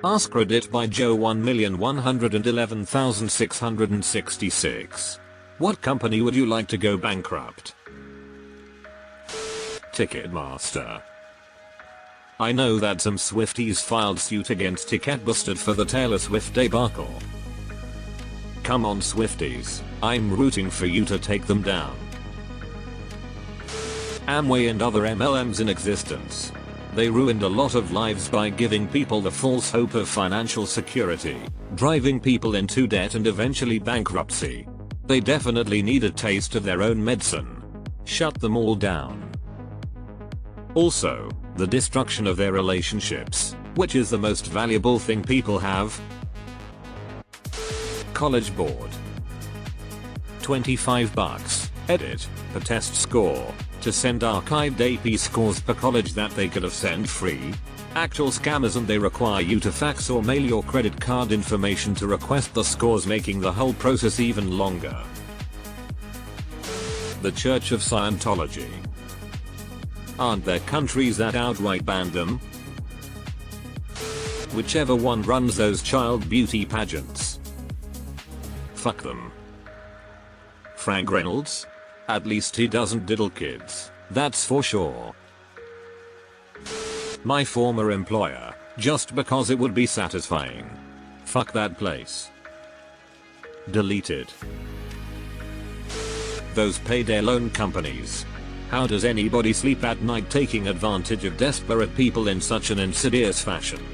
AskReddit by Joe 1,111,666. What company would you like to go bankrupt? Ticketmaster. I know that some Swifties filed suit against Ticketmaster for the Taylor Swift debacle. Come on Swifties, I'm rooting for you to take them down. Amway and other MLMs in existence. They ruined a lot of lives by giving people the false hope of financial security, driving people into debt and eventually bankruptcy. They definitely need a taste of their own medicine. Shut them all down. Also, the destruction of their relationships, which is the most valuable thing people have. College Board. $25. Edit, per test score, to send archived AP scores per college that they could have sent free. Actual scammers, and they require you to fax or mail your credit card information to request the scores, making the whole process even longer. The Church of Scientology. Aren't there countries that outright banned them? Whichever one runs those child beauty pageants. Fuck them. Frank Reynolds? At least he doesn't diddle kids, that's for sure. My former employer, just because it would be satisfying. Fuck that place. Deleted. Those payday loan companies. How does anybody sleep at night taking advantage of desperate people in such an insidious fashion?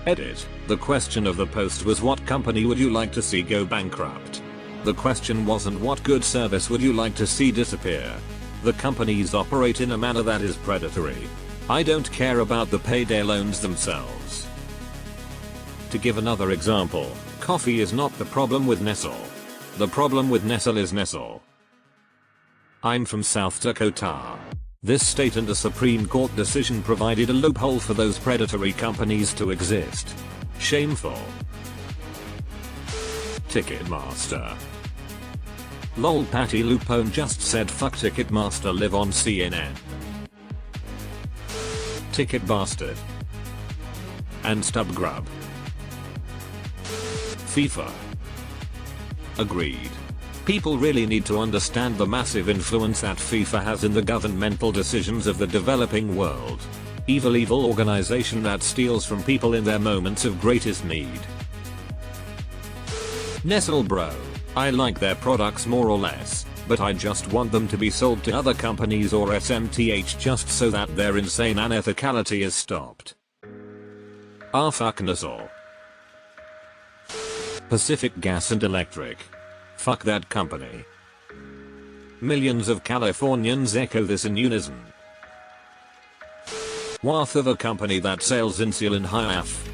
Edit, the question of the post was what company would you like to see go bankrupt? The question wasn't what good service would you like to see disappear. The companies operate in a manner that is predatory. I don't care about the payday loans themselves. To give another example, coffee is not the problem with Nestle. The problem with Nestle is Nestle. I'm from South Dakota. This state and a Supreme Court decision provided a loophole for those predatory companies to exist. Shameful. Ticketmaster. Lol, Patty Lupone just said fuck Ticketmaster, live on CNN. Ticket Bastard. And Stubgrub. FIFA. Agreed. People really need to understand the massive influence that FIFA has in the governmental decisions of the developing world. Evil organization that steals from people in their moments of greatest need. Nestle bro. I like their products more or less, but I just want them to be sold to other companies or SMTH just so that their insane unethicality is stopped. Ah fuck Nestle. Pacific Gas and Electric. Fuck that company. Millions of Californians echo this in unison. Worth of a company that sells insulin half.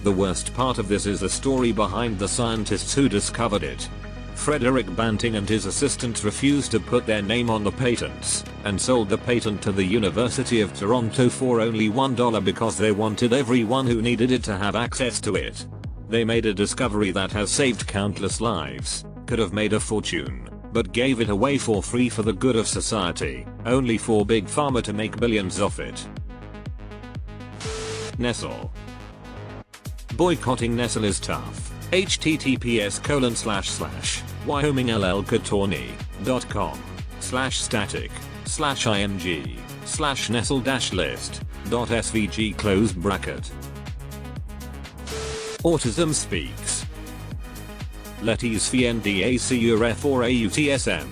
The worst part of this is the story behind the scientists who discovered it. Frederick Banting and his assistants refused to put their name on the patents, and sold the patent to the University of Toronto for only $1 because they wanted everyone who needed it to have access to it. They made a discovery that has saved countless lives, could have made a fortune, but gave it away for free for the good of society, only for Big Pharma to make billions off it. Nestle. Boycotting Nestle is tough. https://wyomingll.com/static/img/nestle-list.svg. Autism Speaks. Letters FNDACURF4AUTSM.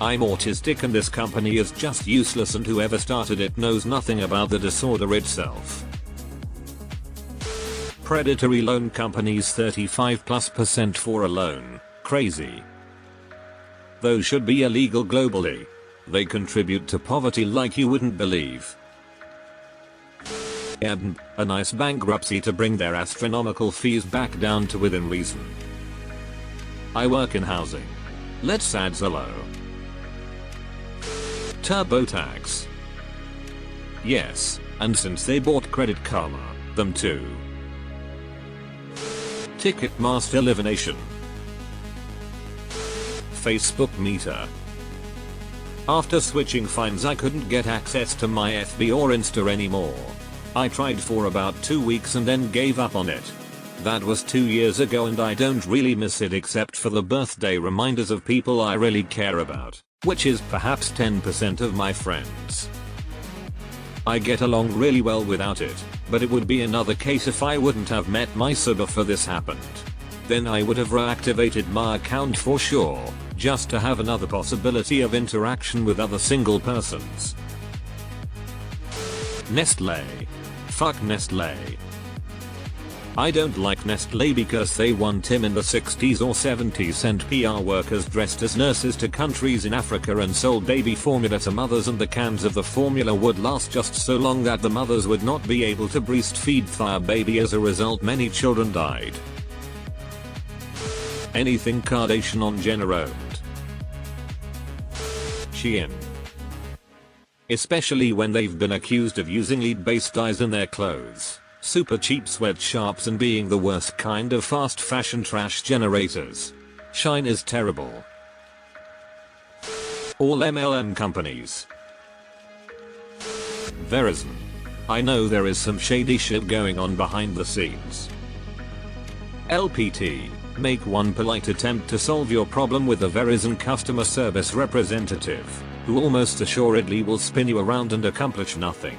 I'm autistic and this company is just useless, and whoever started it knows nothing about the disorder itself. Predatory loan companies 35+% for a loan. Crazy. Those should be illegal globally. They contribute to poverty like you wouldn't believe. And a nice bankruptcy to bring their astronomical fees back down to within reason. I work in housing. Let's add Zillow. TurboTax. Yes, and since they bought Credit Karma, them too. Ticketmaster Elimination. Facebook Meter. After switching Finds, I couldn't get access to my FB or Insta anymore. I tried for about 2 weeks and then gave up on it. That was 2 years ago and I don't really miss it except for the birthday reminders of people I really care about, which is perhaps 10% of my friends. I get along really well without it, but it would be another case if I wouldn't have met my sub before this happened. Then I would have reactivated my account for sure, just to have another possibility of interaction with other single persons. Nestle. Fuck Nestle. I don't like Nestle because they one time in the 60s or 70s sent PR workers dressed as nurses to countries in Africa and sold baby formula to mothers, and the cans of the formula would last just so long that the mothers would not be able to breastfeed their baby. As a result, many children died. Anything Kardashian on Jenner owned. Shein. Especially when they've been accused of using lead-based dyes in their clothes. Super cheap sweatshops and being the worst kind of fast fashion trash generators. Shein is terrible. All MLM companies. Verizon. I know there is some shady shit going on behind the scenes. LPT. Make one polite attempt to solve your problem with a Verizon customer service representative, who almost assuredly will spin you around and accomplish nothing.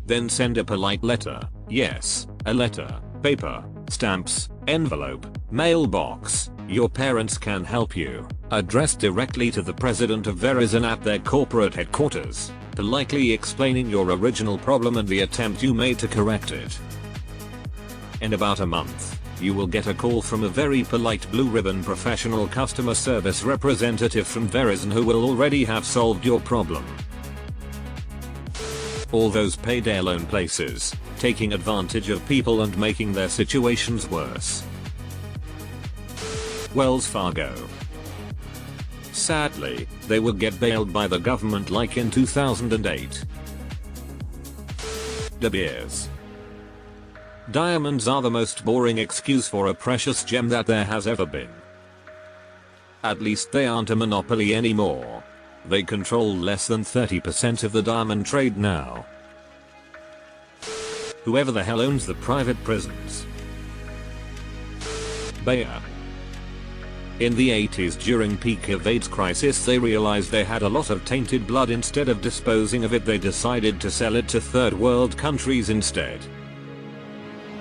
Then send a polite letter. Yes, a letter, paper, stamps, envelope, mailbox. Your parents can help you. Addressed directly to the president of Verizon at their corporate headquarters, politely explaining your original problem and the attempt you made to correct it. In about a month, you will get a call from a very polite blue ribbon professional customer service representative from Verizon who will already have solved your problem. All those payday loan places, taking advantage of people and making their situations worse. Wells Fargo. Sadly, they will get bailed by the government like in 2008. De Beers. Diamonds are the most boring excuse for a precious gem that there has ever been. At least they aren't a monopoly anymore. They control less than 30% of the diamond trade now. Whoever the hell owns the private prisons. Bayer. In the 80s during peak of AIDS crisis they realized they had a lot of tainted blood. Instead of disposing of it they decided to sell it to third world countries instead.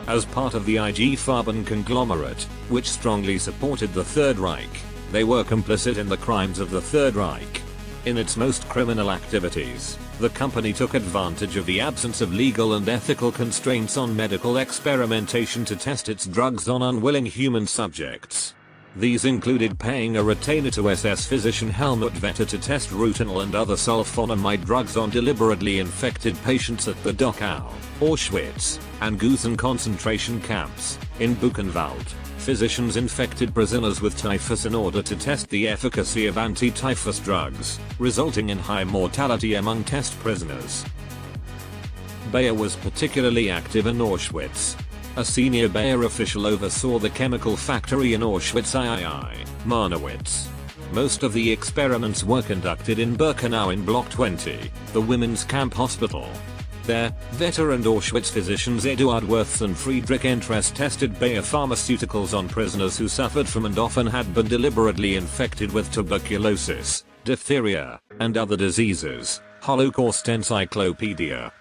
As part of the IG Farben conglomerate, which strongly supported the Third Reich, they were complicit in the crimes of the Third Reich. In its most criminal activities, the company took advantage of the absence of legal and ethical constraints on medical experimentation to test its drugs on unwilling human subjects. These included paying a retainer to SS physician Helmut Vetter to test Rutinol and other sulfonamide drugs on deliberately infected patients at the Dachau, Auschwitz, and Gusen concentration camps. In Buchenwald, physicians infected prisoners with typhus in order to test the efficacy of anti-typhus drugs, resulting in high mortality among test prisoners. Bayer was particularly active in Auschwitz. A senior Bayer official oversaw the chemical factory in Auschwitz III, Marnowitz. Most of the experiments were conducted in Birkenau in Block 20, the women's camp hospital. There, Vetter and Auschwitz physicians Eduard Wirths and Friedrich Entress tested Bayer pharmaceuticals on prisoners who suffered from and often had been deliberately infected with tuberculosis, diphtheria, and other diseases. Holocaust Encyclopedia.